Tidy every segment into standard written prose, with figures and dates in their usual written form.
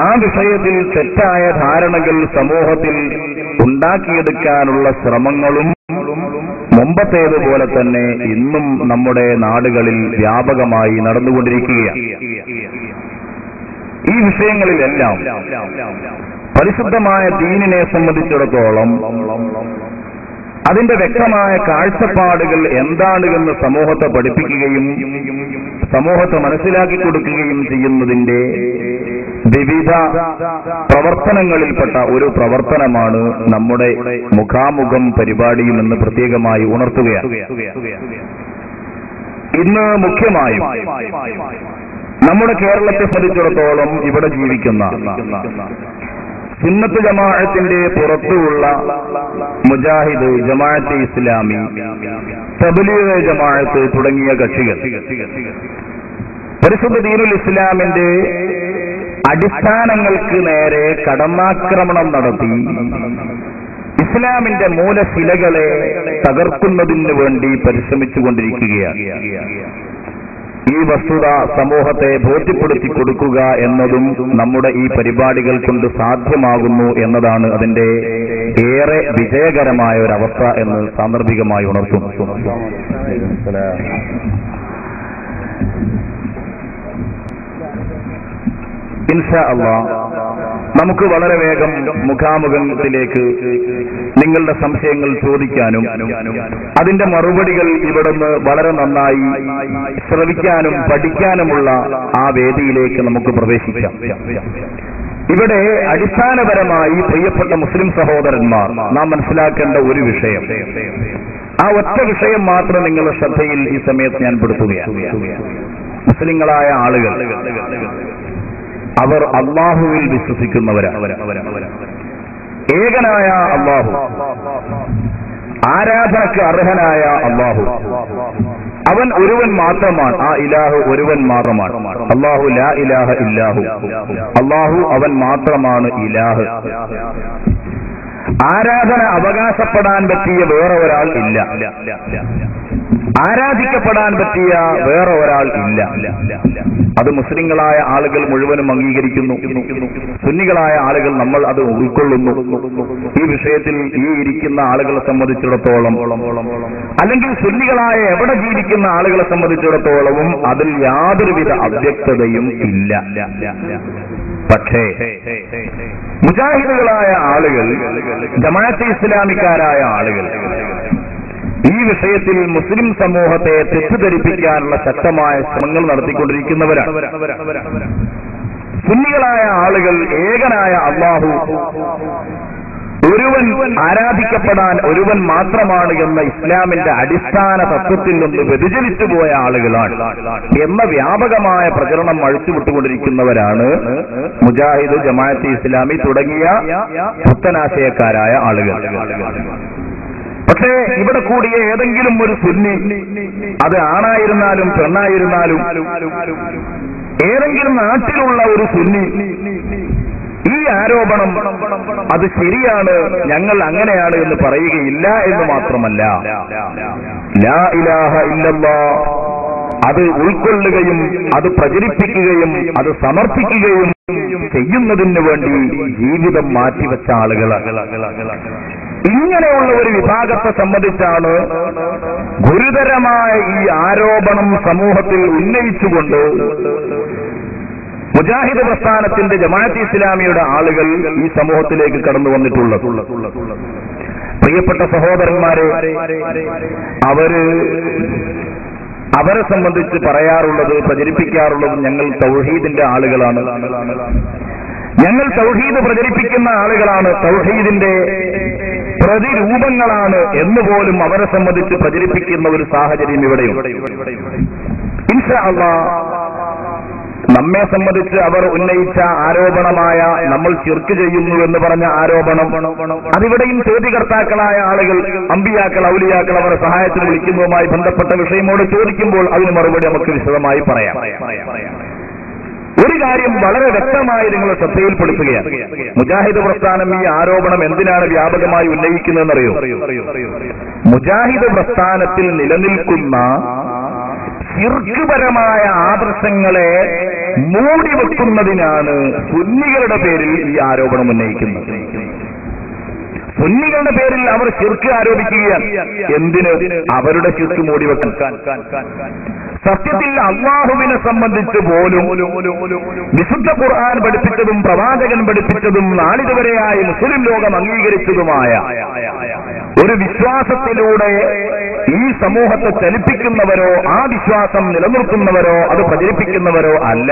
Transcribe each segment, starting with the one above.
ആ വിഷയത്തിൽ തെറ്റായ ധാരണകൾ സമൂഹത്തിൽ ഉണ്ടാക്കിയെടുക്കാനുള്ള ശ്രമങ്ങളും മുമ്പത്തേതുപോലെ തന്നെ ഇന്നും നമ്മുടെ നാടുകളിൽ വ്യാപകമായി നടന്നുകൊണ്ടിരിക്കുകയാണ്. ഈ വിഷയങ്ങളിലെല്ലാം പരിശുദ്ധമായ ദീനിനെ സംബന്ധിച്ചിടത്തോളം അതിന്റെ വ്യക്തമായ കാഴ്ചപ്പാടുകൾ എന്താണ് എന്ന് സമൂഹത്തെ പഠിപ്പിക്കുകയും സമൂഹത്തെ മനസ്സിലാക്കി കൊടുക്കുകയും ചെയ്യുന്നതിന്റെ വിവിധ പ്രവർത്തനങ്ങളിൽപ്പെട്ട ഒരു പ്രവർത്തനമാണ് നമ്മുടെ മുഖാമുഖം പരിപാടിയും എന്ന് പ്രത്യേകമായി ഉണർത്തുകയാണ്. ഇന്ന് മുഖ്യമായും നമ്മുടെ കേരളത്തെ സംബന്ധിച്ചിടത്തോളം ഇവിടെ ജീവിക്കുന്ന സുന്നത്ത് ജമാഅത്തിന്റെ പുറത്തുള്ള മുജാഹിദ്, ജമാഅത്തെ ഇസ്ലാമി, തബ്ലീഗ് ജമാഅത്ത് തുടങ്ങിയ കക്ഷികൾ പരിശുദ്ധ ദീനുൽ ഇസ്ലാമിന്റെ അടിസ്ഥാനങ്ങൾക്ക് നേരെ കടന്നാക്രമണം നടത്തി ഇസ്ലാമിന്റെ മൂലശിലകളെ തകർക്കുന്നതിന് വേണ്ടി പരിശ്രമിച്ചുകൊണ്ടിരിക്കുകയാണ്. ഈ വസ്തുത സമൂഹത്തെ ബോധ്യപ്പെടുത്തി കൊടുക്കുക എന്നതും നമ്മുടെ ഈ പരിപാടികൾ കൊണ്ട് സാധ്യമാകുന്നു എന്നതാണ് അതിന്റെ ഏറെ വിജയകരമായ ഒരവസ്ഥ എന്ന് സാന്ദർഭികമായി ഉണർത്തുന്നു. ഇൻഷാ അല്ലാഹ് നമുക്ക് വളരെ വേഗം മുഖാമുഖത്തിലേക്ക് നിങ്ങളുടെ സംശയങ്ങൾ ചോദിക്കാനും അതിന്റെ മറുപടികൾ ഇവിടുന്ന് വളരെ നന്നായി ശ്രവിക്കാനും പഠിക്കാനുമുള്ള ആ വേദിയിലേക്ക് നമുക്ക് പ്രവേശിക്കാം. ഇവിടെ അടിസ്ഥാനപരമായി പ്രിയപ്പെട്ട മുസ്ലിം സഹോദരന്മാർ നാം മനസ്സിലാക്കേണ്ട ഒരു വിഷയം, ആ ഒറ്റ വിഷയം മാത്രം നിങ്ങളുടെ ശ്രദ്ധയിൽ ഈ സമയത്ത് ഞാൻ പെടുത്തുകയാണ്. മുസ്ലിങ്ങളായ ആളുകൾ അവർ അല്ലാഹുവിൽ വിശ്വസിക്കുന്നവരാണ്. ഏകനായ അല്ലാഹു, ആരാധനക്ക് അർഹനായ അല്ലാഹു, അവൻ ഒരുവൻ മാത്രമാണ്. ആ ഇലാഹു ഒരുവൻ മാത്രമാണ്. അല്ലാഹു ലാ ഇലാഹ ഇല്ലാഹു, അല്ലാഹു അവൻ മാത്രമാണ് ഇലാഹ്. ആരാധന അവകാശപ്പെടാൻ പറ്റിയ വേറെ ഒരാൾ ഇല്ല, ആരാധിക്കപ്പെടാൻ പറ്റിയ വേറെ ഒരാൾ ഇല്ല. അത് മുസ്ലിങ്ങളായ ആളുകൾ മുഴുവനും അംഗീകരിക്കുന്നു. സുന്നികളായ ആളുകൾ നമ്മൾ അത് ഉൾക്കൊള്ളുന്നു. ഈ വിഷയത്തിൽ ഈ ഇരിക്കുന്ന ആളുകളെ സംബന്ധിച്ചിടത്തോളം, അല്ലെങ്കിൽ സുന്നികളായ എവിടെ ജീവിക്കുന്ന ആളുകളെ സംബന്ധിച്ചിടത്തോളവും അതിൽ യാതൊരുവിധ അവ്യക്തതയും ഇല്ല. പക്ഷേ മുജാഹിദുകളായ ആളുകൾ, ജമാഅത്തെ ഇസ്ലാമിക്കാരായ ആളുകൾ ഈ വിഷയത്തിൽ മുസ്ലിം സമൂഹത്തെ തെറ്റിദ്ധരിപ്പിക്കാനുള്ള ശക്തമായ ശ്രമങ്ങൾ നടത്തിക്കൊണ്ടിരിക്കുന്നവരാണ്. സുന്നികളായ ആളുകൾ ഏകനായ അല്ലാഹു ഒരുവൻ ആരാധിക്കപ്പെടാൻ ഒരുവൻ മാത്രമാണ് എന്ന ഇസ്ലാമിന്റെ അടിസ്ഥാന തത്വത്തിൽ നിന്ന് വ്യതിചലിച്ചു പോയ ആളുകളാണ് എന്ന വ്യാപകമായ പ്രചരണം അഴിച്ചുവിട്ടുകൊണ്ടിരിക്കുന്നവരാണ് മുജാഹിദ്, ജമാഅത്തെ ഇസ്ലാമി തുടങ്ങിയ പുത്തനാശയക്കാരായ ആളുകൾ. പക്ഷേ ഇവിടെ കൂടിയ ഏതെങ്കിലും ഒരു സുന്നി, അത് ആണായിരുന്നാലും പെണ്ണായിരുന്നാലും, ഏതെങ്കിലും നാട്ടിലുള്ള ഒരു സുന്നി ഈ ആരോപണം അത് ശരിയാണ്, ഞങ്ങൾ അങ്ങനെയാണ് എന്ന് പറയുകയില്ല എന്ന് മാത്രമല്ല, ലാ ഇലാഹ ഇല്ലല്ലാഹ് അത് ഉൾക്കൊള്ളുകയും അത് പ്രചരിപ്പിക്കുകയും അത് സമർപ്പിക്കുകയും ചെയ്യുന്നതിന് വേണ്ടി ജീവിതം മാറ്റിവെച്ച ആളുകളാണ്. ഇങ്ങനെയുള്ള ഒരു വിഭാഗത്തെ സംബന്ധിച്ചാണ് ഗുരുതരമായ ഈ ആരോപണം സമൂഹത്തിൽ ഉന്നയിച്ചുകൊണ്ട് മുജാഹിദ് പ്രസ്ഥാനത്തിന്റെ, ജമാഅത്തെ ഇസ്ലാമിയുടെ ആളുകൾ ഈ സമൂഹത്തിലേക്ക് കടന്നു വന്നിട്ടുള്ളത്. പ്രിയപ്പെട്ട സഹോദരന്മാരെ, അവരെ സംബന്ധിച്ച് പറയാറുള്ളത്, പ്രചരിപ്പിക്കാറുള്ളത്, ഞങ്ങൾ തൗഹീദിന്റെ ആളുകളാണ്, ഞങ്ങൾ തൗഹീദ് പ്രചരിപ്പിക്കുന്ന ആളുകളാണ്, തൗഹീദിന്റെ പ്രതിരൂപങ്ങളാണ് എന്നുപോലും അവരെ സംബന്ധിച്ച് പ്രചരിപ്പിക്കുന്ന ഒരു സാഹചര്യം ഇവിടെയുണ്ട്. ഇൻഷാ അല്ലാഹ് നമ്മെ സംബന്ധിച്ച് അവർ ഉന്നയിച്ച ആരോപണമായ നമ്മൾ ശിർക്ക് ചെയ്യുന്നു എന്ന് പറഞ്ഞ ആരോപണം, അതിവിടെയും ചോദ്യകർത്താക്കളായ ആളുകൾ, അമ്പിയാക്കൾ, ഔലിയാക്കൾ അവരെ സഹായത്തിന് വിളിക്കുന്നതുമായി ബന്ധപ്പെട്ട വിഷയമോട് ചോദിക്കുമ്പോൾ അതിന് മറുപടി നമുക്ക് വിശദമായി പറയാം. ഒരു കാര്യം വളരെ വ്യക്തമായി നിങ്ങളുടെ ശ്രദ്ധയിൽപ്പെടുത്തുകയാണ്. മുജാഹിദ് പ്രസ്ഥാനം ഈ ആരോപണം എന്തിനാണ് വ്യാപകമായി ഉന്നയിക്കുന്നതെന്നറിയോ? മുജാഹിദ് പ്രസ്ഥാനത്തിൽ നിലനിൽക്കുന്ന ശിർക്ക്പരമായ ആദർശങ്ങളെ മൂടി വെക്കുന്നതിനാണ് സുന്നികളുടെ പേരിൽ ഈ ആരോപണം ഉന്നയിക്കുന്നത്. സുന്നികളുടെ പേരിൽ അവർ ശിർക്ക് ആരോപിക്കുകയാണ്. എന്തിന്? അവരുടെ ശിർക്ക് മൂടിവെക്കാൻ. സത്യത്തിൽ അല്ലാഹുവിനെ സംബന്ധിച്ച് പോലും വിശുദ്ധ ഖുർആൻ പഠിപ്പിച്ചതും പ്രവാചകൻ പഠിപ്പിച്ചതും നാളിതുവരെയായി മുസ്ലിം ലോകം അംഗീകരിച്ചതുമായ ഒരു വിശ്വാസത്തിലൂടെ ഈ സമൂഹത്തെ ചലിപ്പിക്കുന്നവരോ ആ വിശ്വാസം നിലനിർത്തുന്നവരോ അത് പ്രചരിപ്പിക്കുന്നവരോ അല്ല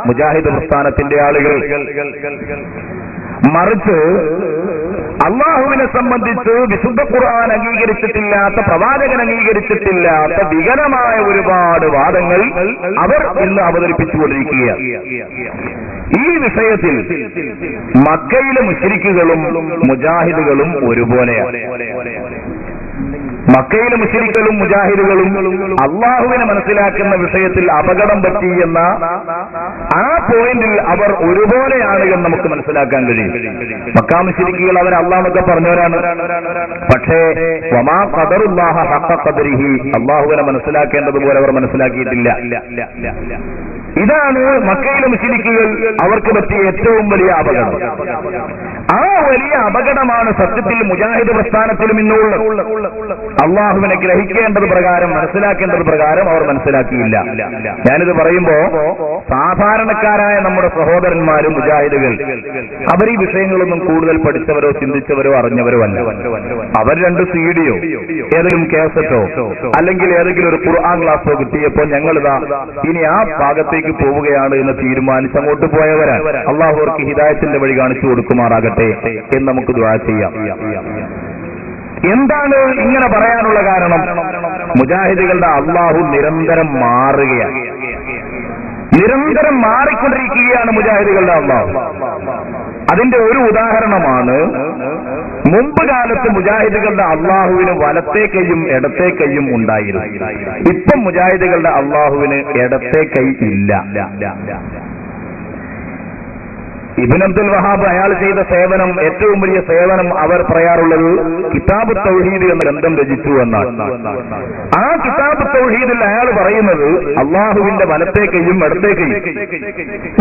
മുജാഹിദ് പ്രസ്ഥാനത്തിന്റെ ആളുകൾ. മറിച്ച് അല്ലാഹുവിനെ സംബന്ധിച്ച് വിശുദ്ധ ഖുർആൻ അംഗീകരിച്ചിട്ടില്ലാത്ത, പ്രവാചകൻ അംഗീകരിച്ചിട്ടില്ലാത്ത വികലമായ ഒരുപാട് വാദങ്ങൾ അവർ ഇന്ന് അവതരിപ്പിച്ചുകൊണ്ടിരിക്കുകയാണ്. ഈ വിഷയത്തിൽ മക്കയിലെ മുശ്രിക്കുകളും മുജാഹിദുകളും ഒരുപോലെയാണ്. മക്കയിലെ മുശ്രിക്കുകളും മുജാഹിദുകളും അള്ളാഹുവിനെ മനസ്സിലാക്കുന്ന വിഷയത്തിൽ അപകടം പറ്റി എന്ന ആ പോയിന്റിൽ അവർ ഒരുപോലെയാണ് എന്ന് നമുക്ക് മനസ്സിലാക്കാൻ കഴിയും. മക്കാ മുശ്രിക്കുകൾ അവർ അള്ളാഹ്ന്നൊക്കെ പറഞ്ഞവരാണ്. പക്ഷേ വമാ ഖദറുല്ലാഹ ഹഖ ഖദരിഹി, അള്ളാഹുവിനെ മനസ്സിലാക്കേണ്ടതുപോലെ അവർ മനസ്സിലാക്കിയിട്ടില്ല. ഇതാണ് മക്കയിലെ മുശ്രിക്കുകൾ അവർക്ക് പറ്റിയ ഏറ്റവും വലിയ അപകടം. ആ വലിയ അപകടമാണ് സത്യത്തിൽ മുജാഹിദ് പ്രസ്ഥാനത്തിലും ഇന്നുള്ളത്. അള്ളാഹുവിനെ ഗ്രഹിക്കേണ്ടത് പ്രകാരം, മനസ്സിലാക്കേണ്ടത് പ്രകാരം അവർ മനസ്സിലാക്കിയില്ല. ഞാനിത് പറയുമ്പോ സാധാരണക്കാരായ നമ്മുടെ സഹോദരന്മാരും മുജാഹിദുകൾ അവർ ഈ വിഷയങ്ങളൊന്നും കൂടുതൽ പഠിച്ചവരോ ചിന്തിച്ചവരോ അറിഞ്ഞവരോ അല്ല. അവർ രണ്ട് സീഡിയോ ഏതെങ്കിലും കേസറ്റോ അല്ലെങ്കിൽ ഏതെങ്കിലും ഒരു ഖുർആൻ ക്ലാസ്സോ കിട്ടിയപ്പോ ഞങ്ങളിതാ ഇനി ആ ഭാഗത്തേക്ക് പോവുകയാണ് എന്ന് തീരുമാനിച്ച് അങ്ങോട്ട് പോയവരാണ്. അള്ളാഹു അവർക്ക് ഹിദായത്തിന്റെ വഴി കാണിച്ചു കൊടുക്കുമാറാകട്ടെ എന്ന് നമുക്ക് ദുആ ചെയ്യാം. എന്താണ് ഇങ്ങനെ പറയാനുള്ള കാരണം? മുജാഹിദുകളുടെ അള്ളാഹു നിരന്തരം മാറുകയാണ്. നിരന്തരം മാറിക്കൊണ്ടിരിക്കുകയാണ് മുജാഹിദുകളുടെ അള്ളാഹു. അതിന്റെ ഒരു ഉദാഹരണമാണ് മുമ്പ് കാലത്ത് മുജാഹിദുകളുടെ അള്ളാഹുവിന് വലത്തേ കൈയും ഇടത്തേ കൈയും ഉണ്ടായിരുന്നു. ഇപ്പം മുജാഹിദുകളുടെ അള്ളാഹുവിന് ഇടത്തേ കൈ ഇല്ല. ഇബ്നു അബ്ദുൽ വഹാബ് അയാൾ ചെയ്ത സേവനം, ഏറ്റവും വലിയ സേവനം അവർ പറയാറുള്ളത് കിതാബ് തൗഹീദ് എന്ന ഗ്രന്ഥം രചിച്ചു എന്നാണ്. ആ കിതാബ് തൗഹീദിൽ അയാൾ പറയുന്നത് അള്ളാഹുവിന്റെ വലത്തേ കൈയും ഇടത്തേ കൈയും.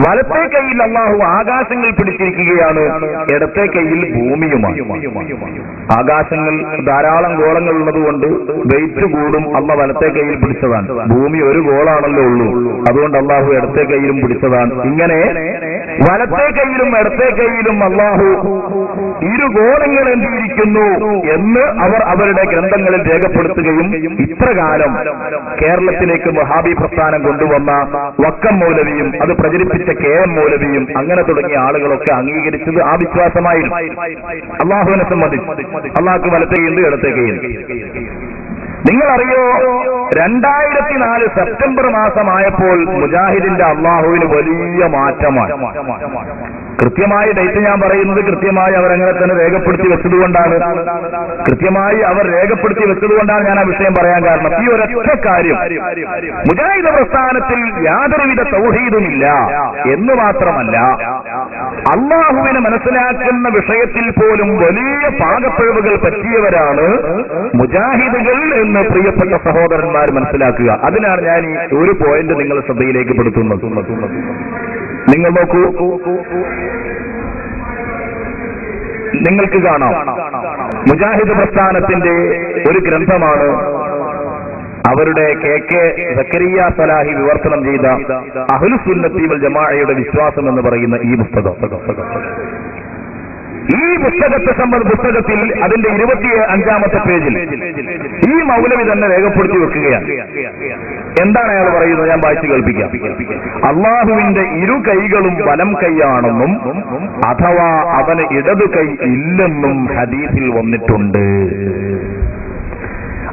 വലത്തേ കൈയിൽ അള്ളാഹു ആകാശങ്ങൾ പിടിച്ചിരിക്കുകയാണ്, ഇടത്തേ കൈയിൽ ഭൂമിയുമാണ്. ആകാശങ്ങൾ ധാരാളം ഗോളങ്ങൾ ഉള്ളതുകൊണ്ട് വെയിറ്റ് കൂടും, അള്ളാഹ് വലത്തേ കൈയിൽ പിടിച്ചതാണ്. ഭൂമി ഒരു ഗോളാണല്ലോ ഉള്ളൂ, അതുകൊണ്ട് അള്ളാഹു ഇടത്തേ കൈയിലും പിടിച്ചതാണ്. ഇങ്ങനെ വലത്തേ കൈയിലും ഇടത്തേ കൈയിലും അള്ളാഹു ഇരു ഗോളങ്ങൾ എന്തിയിരിക്കുന്നു എന്ന് അവർ അവരുടെ ഗ്രന്ഥങ്ങളിൽ രേഖപ്പെടുത്തുകയും ഇത്രകാലം കേരളത്തിലേക്ക് വഹാബി പ്രസ്ഥാനം കൊണ്ടുവന്ന വക്കം മൗലവിയും അത് പ്രചരിപ്പിച്ച KM മൗലവിയും അങ്ങനെ തുടങ്ങിയ ആളുകളൊക്കെ അംഗീകരിച്ചത് ആ വിശ്വാസമായിരുന്നു. അള്ളാഹുവിനെ സംബന്ധിച്ച് അള്ളാഹുക്ക് വലത്തേ കൈയുണ്ട്, ഇടത്തേ കൈയുണ്ട്. നിങ്ങളറിയോ, 2004 സെപ്റ്റംബർ മാസമായപ്പോൾ മുജാഹിദിന്റെ അള്ളാഹുവിന് വലിയ മാറ്റമാണ്. കൃത്യമായ ഡേറ്റ് ഞാൻ പറയുന്നത് കൃത്യമായി അവരങ്ങനെ തന്നെ രേഖപ്പെടുത്തി വെച്ചതുകൊണ്ടാണ്. ഞാൻ ആ വിഷയം പറയാൻ കാരണം ഈ ഒരൊറ്റ കാര്യം, മുജാഹിദ് പ്രസ്ഥാനത്തിൽ യാതൊരുവിധ തൗഹീദുമില്ല എന്ന് മാത്രമല്ല, അള്ളാഹുവിനെ മനസ്സിലാക്കുന്ന വിഷയത്തിൽ പോലും വലിയ പാകപ്പിഴവുകൾ പറ്റിയവരാണ് മുജാഹിദുകൾ എന്ന് പ്രിയപ്പെട്ട സഹോദരന്മാർ മനസ്സിലാക്കുക. അതിനാണ് ഞാൻ ഈ ഒരു പോയിന്റ് നിങ്ങളുടെ ശ്രദ്ധയിലേക്ക് പെടുത്തുന്നത്. നിങ്ങൾ നോക്കൂ, നിങ്ങൾക്ക് കാണാം മുജാഹിദ് പ്രസ്ഥാനത്തിന്റെ ഒരു ഗ്രന്ഥമാണ് അവരുടെ KK സക്കരിയ സലാഹി വിവർത്തനം ചെയ്ത അഹ്ലുസുന്നത്തി വൽ ജമാഅയുടെ വിശ്വാസം എന്ന് പറയുന്ന ഈ പുസ്തകം. ഈ പുസ്തകത്തിൽ അതിന്റെ 25-ാമത്തെ പേജിൽ ഈ മൗലവി തന്നെ രേഖപ്പെടുത്തി വെക്കുകയാണ്. എന്താണ് അയാൾ പറയുന്നത്? ഞാൻ വായിച്ചു കേൾപ്പിക്കാം. അള്ളാഹുവിന്റെ ഇരു കൈകളും വലം കൈയാണെന്നും അഥവാ അവന് ഇടതു കൈ ഇല്ലെന്നും ഹദീസിൽ വന്നിട്ടുണ്ട്.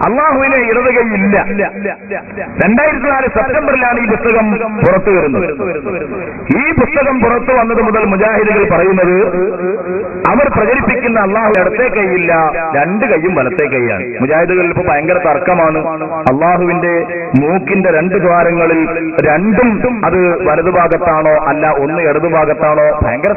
അള്ളാഹുവിന് ഇടത് കൈ ഇല്ല. 2004 സെപ്റ്റംബറിലാണ് ഈ പുസ്തകം പുറത്തു വരുന്നത്. ഈ പുസ്തകം പുറത്തു വന്നത് മുതൽ മുജാഹിദുകൾ പറയുന്നത് അവർ പ്രചരിപ്പിക്കുന്ന അള്ളാഹു ഇടത്തേ കൈയില്ല, രണ്ട് കൈയും വലത്തേ കൈയാണ്. മുജാഹിദുകളിൽ ഇപ്പൊ ഭയങ്കര തർക്കമാണ്. അള്ളാഹുവിന്റെ മൂക്കിന്റെ രണ്ട് ദ്വാരങ്ങളിൽ രണ്ടും അത് വലതുഭാഗത്താണോ അല്ല ഒന്ന് ഇടതുഭാഗത്താണോ, ഭയങ്കര